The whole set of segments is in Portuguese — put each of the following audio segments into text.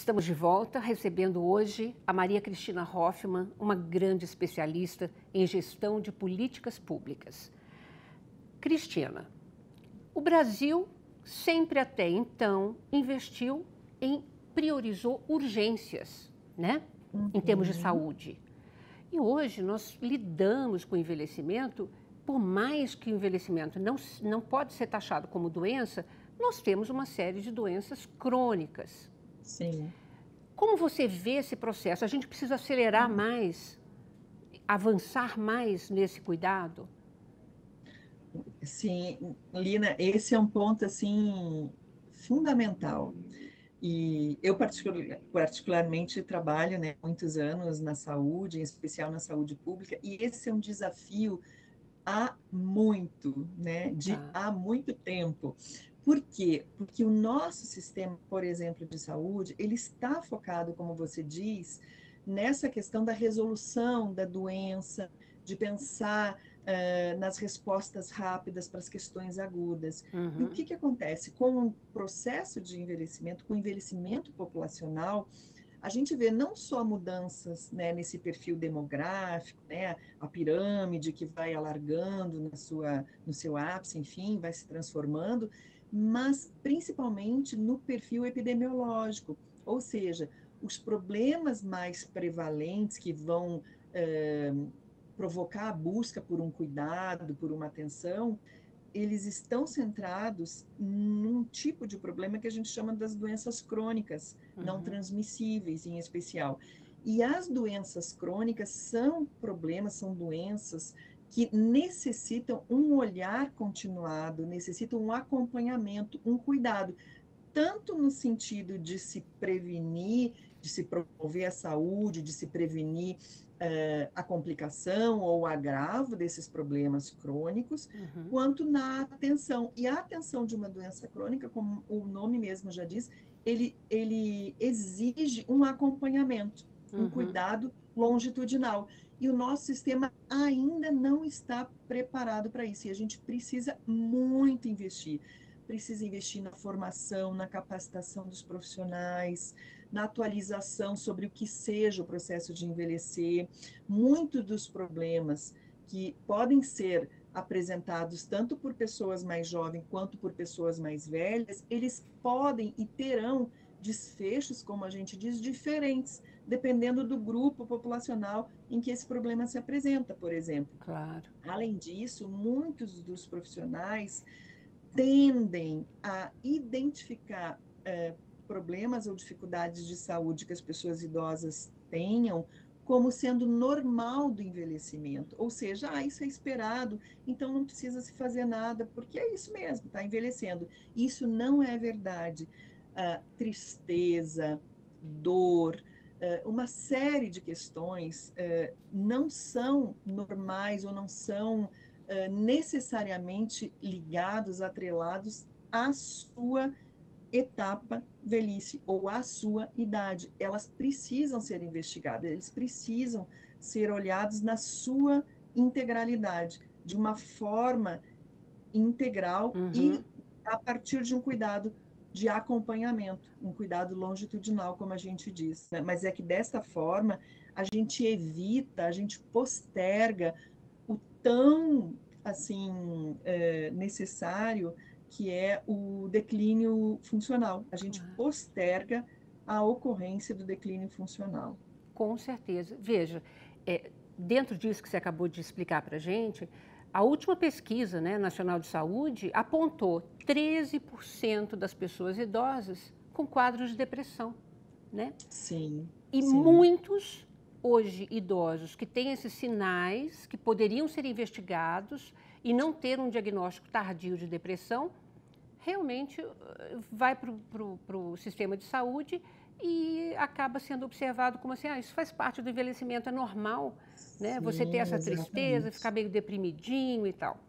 Estamos de volta, recebendo hoje a Maria Cristina Hoffmann, uma grande especialista em gestão de políticas públicas. Cristina, o Brasil sempre até então priorizou urgências, né? Em termos de saúde. E hoje nós lidamos com o envelhecimento, por mais que o envelhecimento não pode ser taxado como doença, nós temos uma série de doenças crônicas. Sim. Como você vê esse processo? A gente precisa acelerar mais, avançar mais nesse cuidado? Sim, Lina, esse é um ponto assim fundamental. E eu particularmente trabalho, né, muitos anos na saúde, em especial na saúde pública, e esse é um desafio Tá. há muito tempo. Por quê? Porque o nosso sistema, por exemplo, de saúde, ele está focado, como você diz, nessa questão da resolução da doença, de pensar nas respostas rápidas para as questões agudas. E o Uhum. que acontece? Com o processo de envelhecimento, com o envelhecimento populacional, a gente vê não só mudanças, né, nesse perfil demográfico, né, a pirâmide que vai alargando no seu ápice, enfim, vai se transformando, mas principalmente no perfil epidemiológico, ou seja, os problemas mais prevalentes que vão provocar a busca por um cuidado, por uma atenção, eles estão centrados num tipo de problema que a gente chama das doenças crônicas, não Uhum. transmissíveis em especial. E as doenças crônicas são problemas, são doenças que necessitam um olhar continuado, necessitam um acompanhamento, um cuidado, tanto no sentido de se prevenir, de se promover a saúde, de se prevenir a complicação ou o agravo desses problemas crônicos, Uhum. quanto na atenção. E a atenção de uma doença crônica, como o nome mesmo já diz, ele exige um acompanhamento, um Uhum. cuidado longitudinal. E o nosso sistema ainda não está preparado para isso. E a gente precisa muito investir. Precisa investir na formação, na capacitação dos profissionais, na atualização sobre o que seja o processo de envelhecer. Muitos dos problemas que podem ser apresentados tanto por pessoas mais jovens quanto por pessoas mais velhas, eles podem e terão desfechos, como a gente diz, diferentes, dependendo do grupo populacional em que esse problema se apresenta, por exemplo. Claro. Além disso, muitos dos profissionais tendem a identificar problemas ou dificuldades de saúde que as pessoas idosas tenham como sendo normal do envelhecimento, ou seja, isso é esperado, então não precisa se fazer nada, porque é isso mesmo, está envelhecendo. Isso não é verdade. Tristeza, dor, uma série de questões não são normais ou não são necessariamente ligados, atrelados à sua etapa velhice ou à sua idade. Elas precisam ser investigadas, eles precisam ser olhados na sua integralidade, de uma forma integral Uhum. e a partir de um cuidado de acompanhamento, um cuidado longitudinal, como a gente diz. Né? Mas é que desta forma a gente evita, a gente posterga o tão assim necessário que é o declínio funcional. A gente Claro. posterga a ocorrência do declínio funcional. Com certeza. Veja, dentro disso que você acabou de explicar para a gente, a última pesquisa, né, nacional de saúde apontou 13% das pessoas idosas com quadros de depressão, né? Sim, E sim. muitos, hoje, idosos que têm esses sinais, que poderiam ser investigados e não ter um diagnóstico tardio de depressão, realmente vai para o sistema de saúde e acaba sendo observado como assim, isso faz parte do envelhecimento, é normal, né? Você ter Sim, essa tristeza, ficar exatamente. meio deprimidinho e tal.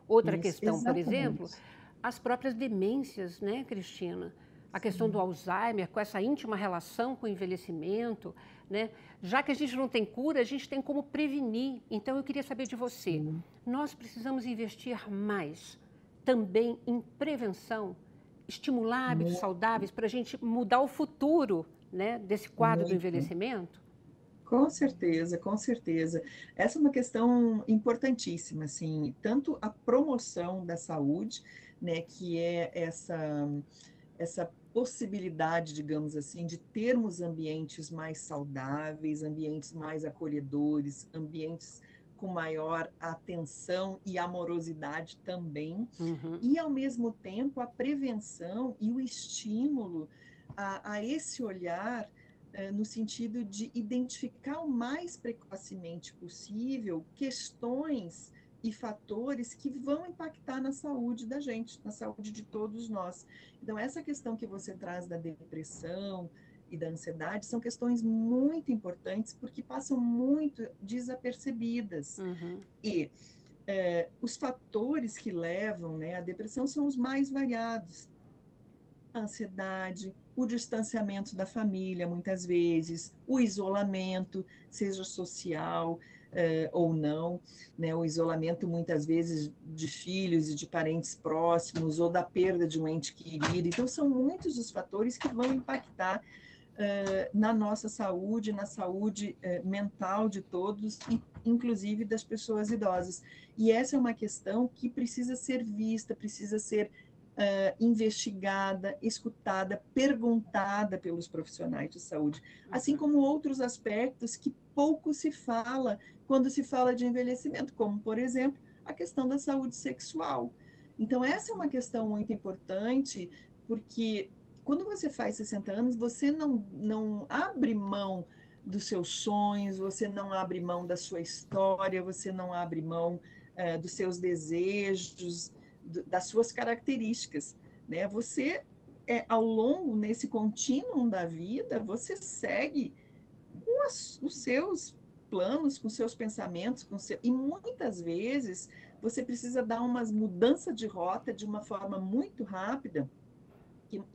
Outra Isso, questão, por exemplo, exatamente. as próprias demências, né, Cristina? A questão do Sim, Alzheimer, com essa íntima relação com o envelhecimento, né? Já que a gente não tem cura, a gente tem como prevenir. Então, eu queria saber de você. sim. Nós precisamos investir mais também em prevenção, estimular hábitos Mu- saudáveis para a gente mudar o futuro, né, desse quadro do Muito. envelhecimento? Com certeza, com certeza. Essa é uma questão importantíssima, assim, tanto a promoção da saúde, né, que é essa possibilidade, digamos assim, de termos ambientes mais saudáveis, ambientes mais acolhedores, ambientes com maior atenção e amorosidade também, Uhum, e, ao mesmo tempo, a prevenção e o estímulo a esse olhar, no sentido de identificar o mais precocemente possível questões e fatores que vão impactar na saúde da gente, na saúde de todos nós. Então, essa questão que você traz da depressão e da ansiedade são questões muito importantes porque passam muito desapercebidas. uhum, E os fatores que levam, né, à depressão são os mais variados. A ansiedade, o distanciamento da família, muitas vezes, o isolamento, seja social ou não, né? O isolamento, muitas vezes, de filhos e de parentes próximos, ou da perda de um ente querido. Então, são muitos os fatores que vão impactar na nossa saúde, na saúde mental de todos, e inclusive das pessoas idosas. E essa é uma questão que precisa ser vista, precisa ser investigada, escutada, perguntada pelos profissionais de saúde, assim uhum. como outros aspectos que pouco se fala quando se fala de envelhecimento, como, por exemplo, a questão da saúde sexual. Então, essa é uma questão muito importante, porque quando você faz 60 anos, você não abre mão dos seus sonhos, você não abre mão da sua história, você não abre mão dos seus desejos, das suas características, né? Você, ao longo, nesse contínuo da vida, você segue com os seus planos, com seus pensamentos, e muitas vezes você precisa dar umas mudança de rota de uma forma muito rápida,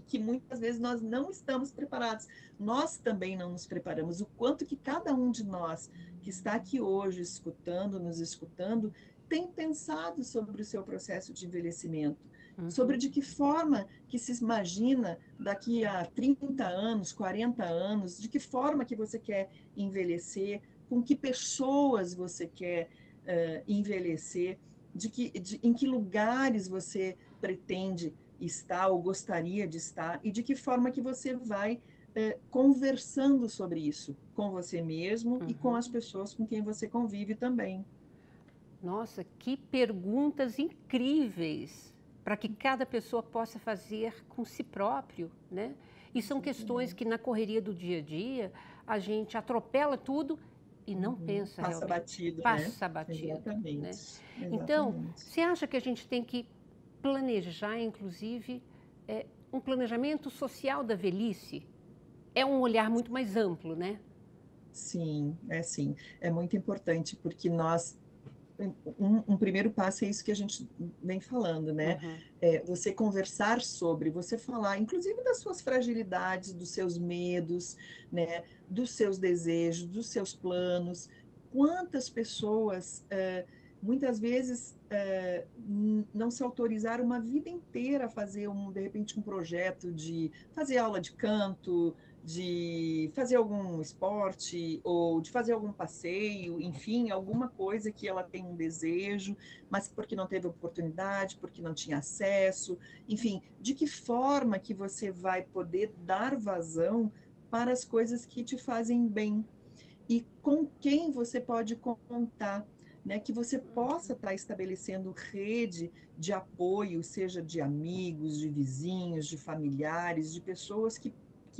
que muitas vezes nós não estamos preparados. Nós também não nos preparamos. O quanto que cada um de nós que está aqui hoje escutando, nos escutando, tem pensado sobre o seu processo de envelhecimento, sobre Uhum. de que forma que se imagina daqui a 30 anos, 40 anos, de que forma que você quer envelhecer, com que pessoas você quer envelhecer, em que lugares você pretende está ou gostaria de estar, e de que forma que você vai conversando sobre isso com você mesmo e com Uhum. as pessoas com quem você convive também. Nossa, que perguntas incríveis para que cada pessoa possa fazer com si próprio, né? E são questões que Exatamente. na correria do dia a dia a gente atropela tudo e não Uhum. pensa Passa realmente, batido, né? passa batido, né? Exatamente, Então, exatamente. você acha que a gente tem que planejar, inclusive, um planejamento social da velhice? É um olhar muito mais amplo, né? Sim, é muito importante porque um primeiro passo é isso que a gente vem falando, né? Uhum, Você conversar sobre, você falar, inclusive das suas fragilidades, dos seus medos, né? Dos seus desejos, dos seus planos. Quantas pessoas, muitas vezes, não se autorizaram uma vida inteira a fazer, de repente, um projeto de fazer aula de canto, de fazer algum esporte ou de fazer algum passeio, enfim, alguma coisa que ela tem um desejo, mas porque não teve oportunidade, porque não tinha acesso, enfim, de que forma que você vai poder dar vazão para as coisas que te fazem bem e com quem você pode contar, né, que você possa estar estabelecendo rede de apoio, seja de amigos, de vizinhos, de familiares, de pessoas que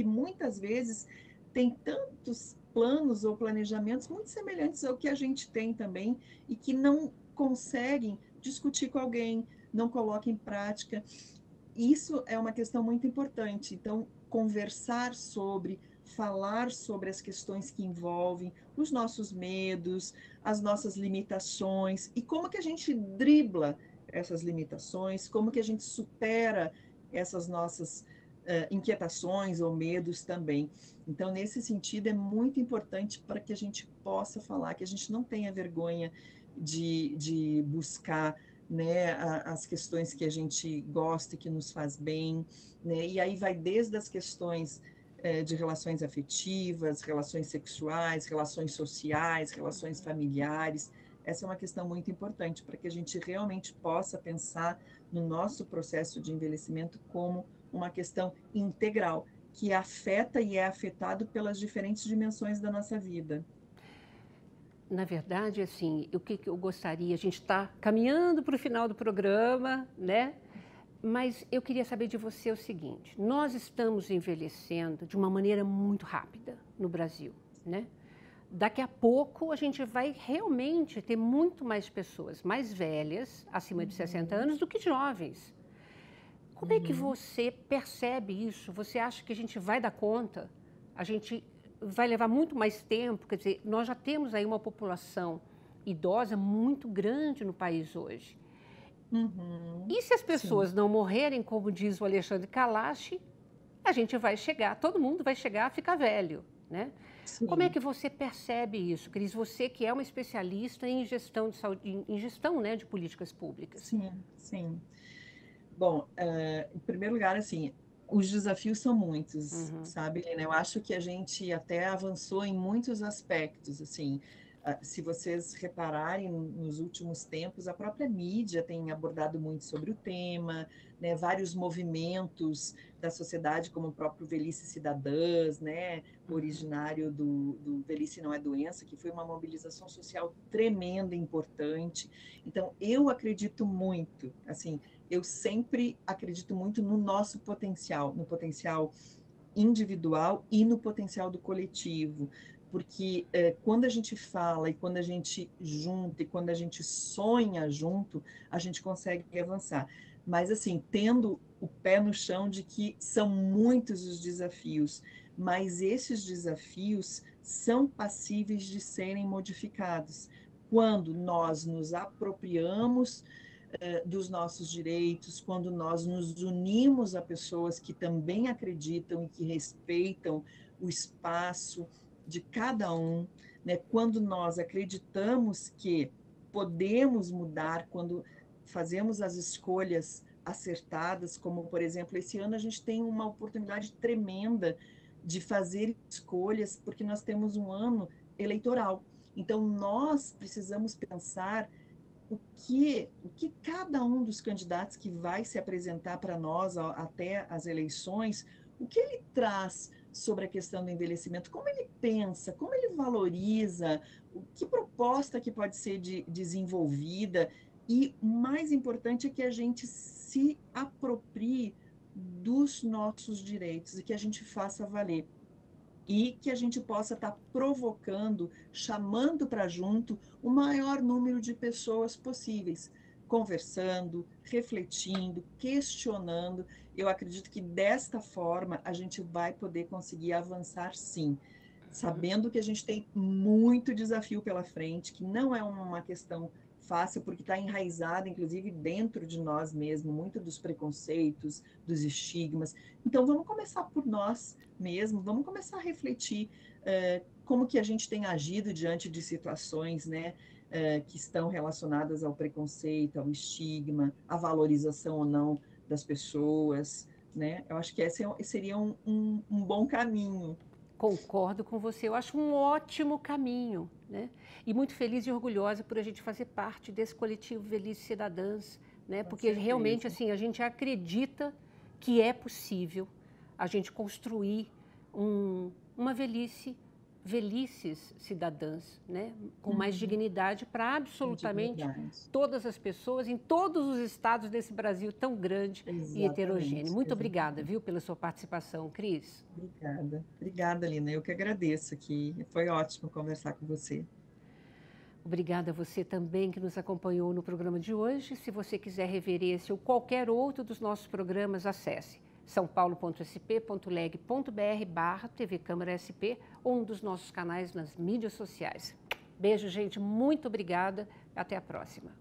muitas vezes têm tantos planos ou planejamentos muito semelhantes ao que a gente tem também e que não conseguem discutir com alguém, não colocam em prática. Isso é uma questão muito importante. Então, conversar sobre, falar sobre as questões que envolvem os nossos medos, as nossas limitações e como que a gente dribla essas limitações, como que a gente supera essas nossas inquietações ou medos também. Então, nesse sentido, é muito importante para que a gente possa falar, que a gente não tenha vergonha de buscar, né, as questões que a gente gosta e que nos faz bem, né, e aí vai desde as questões de relações afetivas, relações sexuais, relações sociais, relações familiares. Essa é uma questão muito importante para que a gente realmente possa pensar no nosso processo de envelhecimento como uma questão integral, que afeta e é afetado pelas diferentes dimensões da nossa vida. Na verdade, assim, o que eu gostaria, a gente está caminhando para o final do programa, né? Mas eu queria saber de você o seguinte: nós estamos envelhecendo de uma maneira muito rápida no Brasil, né? Daqui a pouco a gente vai realmente ter muito mais pessoas mais velhas, acima de 60 anos, do que jovens. Como é que você percebe isso? Você acha que a gente vai dar conta? A gente vai levar muito mais tempo? Quer dizer, nós já temos aí uma população idosa muito grande no país hoje. E se as pessoas Sim. não morrerem, como diz o Alexandre Kalash, a gente vai chegar, todo mundo vai chegar a ficar velho, né? Como é Sim. que você percebe isso, Cris? Você que é uma especialista em gestão de saúde, em gestão, né, de políticas públicas. Sim, sim. Bom, em primeiro lugar, assim, os desafios são muitos, sabe, Helena? Eu acho que a gente até avançou em muitos aspectos, assim, se vocês repararem nos últimos tempos, a própria mídia tem abordado muito sobre o tema, né? Vários movimentos da sociedade, como o próprio Velhice Cidadãs, né? Originário do Velhice Não é Doença, que foi uma mobilização social tremenda, importante. Então, eu acredito muito, assim, eu sempre acredito muito no nosso potencial, no potencial individual e no potencial do coletivo, porque quando a gente fala e quando a gente junta e quando a gente sonha junto, a gente consegue avançar. Mas assim, tendo o pé no chão de que são muitos os desafios, mas esses desafios são passíveis de serem modificados quando nós nos apropriamos dos nossos direitos, quando nós nos unimos a pessoas que também acreditam e que respeitam o espaço de cada um, né? Quando nós acreditamos que podemos mudar, quando fazemos as escolhas acertadas, como, por exemplo, esse ano a gente tem uma oportunidade tremenda de fazer escolhas, porque nós temos um ano eleitoral. Então, nós precisamos pensar o que cada um dos candidatos que vai se apresentar para nós até as eleições, o que ele traz sobre a questão do envelhecimento, como ele pensa, como ele valoriza, que proposta que pode ser desenvolvida, e o mais importante é que a gente se aproprie dos nossos direitos e que a gente faça valer e que a gente possa estar provocando, chamando para junto o maior número de pessoas possíveis, conversando, refletindo, questionando. Eu acredito que desta forma a gente vai poder conseguir avançar sim, sabendo que a gente tem muito desafio pela frente, que não é uma questão fácil, porque está enraizada, inclusive, dentro de nós mesmos, muito dos preconceitos, dos estigmas. Então, vamos começar por nós mesmos, vamos começar a refletir como que a gente tem agido diante de situações, né, que estão relacionadas ao preconceito, ao estigma, à valorização ou não das pessoas, né? Eu acho que esse seria um bom caminho. Concordo com você, eu acho um ótimo caminho, né? E muito feliz e orgulhosa por a gente fazer parte desse coletivo Velhice Cidadãs, né? Com Porque realmente, certeza. assim, a gente acredita que é possível a gente construir uma velhices cidadãs, né? Com mais dignidade para absolutamente Dignidade. todas as pessoas em todos os estados desse Brasil tão grande e heterogêneo. Exatamente, Muito obrigada, exatamente. viu, pela sua participação, Cris. Obrigada. Obrigada, Lina. Eu que agradeço aqui. Foi ótimo conversar com você. Obrigada a você também que nos acompanhou no programa de hoje. Se você quiser rever esse ou qualquer outro dos nossos programas, acesse sãopaulo.sp.leg.br/TV Câmara SP ou um dos nossos canais nas mídias sociais. Beijo, gente. Muito obrigada. Até a próxima.